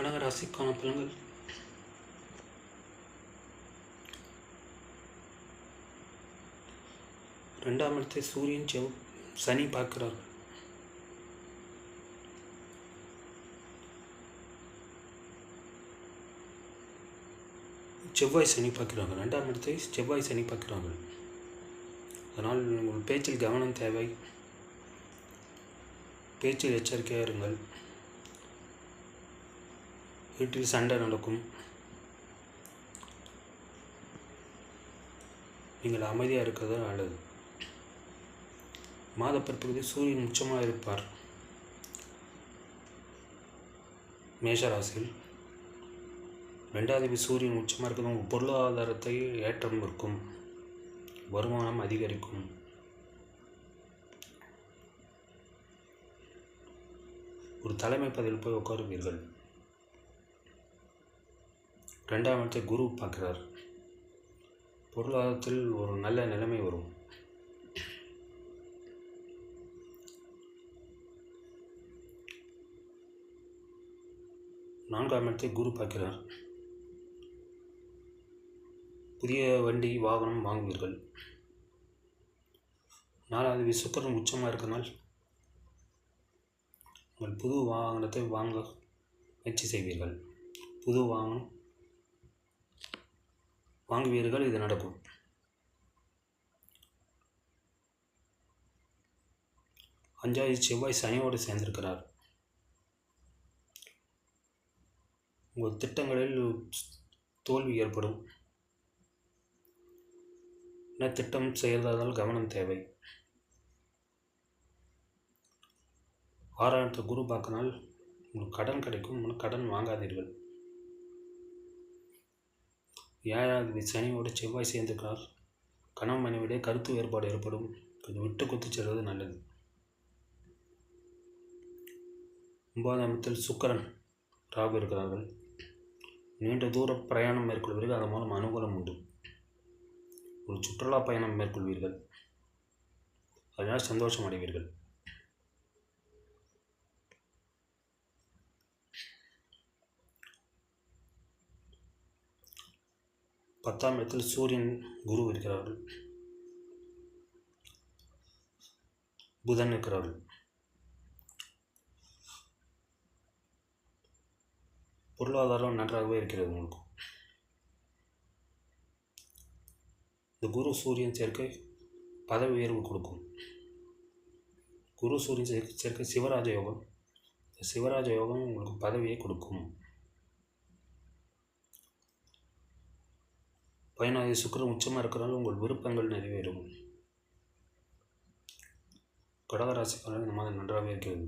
கடகராசிக்கான பலன்கள். ரெண்டாம் இடத்தை சூரியன் சனி பார்க்கிறார்கள். செவ்வாய் சனி பார்க்கிறார்கள். ரெண்டாம் இடத்தை செவ்வாய் சனி பார்க்கிறார்கள். அதனால் உங்கள் பேச்சில் கவனம் தேவை. பேச்சில் எச்சரிக்கையாக இருங்கள். வீட்டில் சண்டை நடக்கும். நீங்கள் அமைதியாக இருக்கிறது நல்லது. மாதப்பிறப்புக்கு சூரியன் உச்சமாக இருப்பார் மேஷராசியில். ரெண்டாவது சூரியன் உச்சமாக இருக்கிறது பொருளாதாரத்தை ஏற்றம் இருக்கும், வருமானம் அதிகரிக்கும். ஒரு தலைமை பதவியில் போய் உட்காருவீர்கள். ரெண்டாம் இடத்தை குரு பார்க்கிறார். பொருளாதாரத்தில் ஒரு நல்ல நிலைமை வரும். நான்காம் இடத்தை குரு பார்க்கிறார். புதிய வண்டி வாகனம் வாங்குவீர்கள். நாலாவது சுக்கிரன் உச்சமாக இருக்கனால் உங்கள் புது வாகனத்தை வாங்க முயற்சி செய்வீர்கள். புது வாகனம் வாங்குவீர்கள். இது நடக்கும். அஞ்சாவது செவ்வாய் சனியோடு சேர்ந்திருக்கிறார். உங்கள் திட்டங்களில் தோல்வி ஏற்படும். என்ன திட்டம் செய்வதால் கவனம் தேவை. ஆறாயிரத்து குரு பார்க்கனால் உங்களுக்கு கடன் கிடைக்கும். கடன் வாங்காதீர்கள். ஏழாவது சனியோடு செவ்வாய் சேர்ந்திருக்கிறார். கணவன் மனைவிடையே கருத்து வேறுபாடு ஏற்படும். கொஞ்சம் விட்டு கொடுத்து செல்வது நல்லது. 9ஆம் இடத்தில் சுக்கிரன் ராகு இருக்கிறார்கள். நீண்ட தூர பிரயாணம் மேற்கொள்வீர்கள். அதன் மூலம் அனுகூலம் உண்டு. ஒரு சுற்றுலா பயணம் மேற்கொள்வீர்கள். அதனால் சந்தோஷம் அடைவீர்கள். பத்தாம் இடத்தில் சூரியன் குரு இருக்கிறார்கள். புதன் இருக்கிறார்கள். பொருளாதாரம் நன்றாகவே இருக்கிறது உங்களுக்கு. இந்த குரு சூரியன் சேர்க்கை பதவி உயர்வு கொடுக்கும். குரு சூரியன் சேர்க்கை சிவராஜ யோகம். சிவராஜ யோகம் உங்களுக்கு பதவியை கொடுக்கும். 14 சுக்கிரன் உச்சமாக இருக்கிறனால உங்கள் விருப்பங்கள் நிறைவேறும். கடகராசிக்காரர்கள் இந்த மாதிரி நன்றாகவே இருக்கிறது.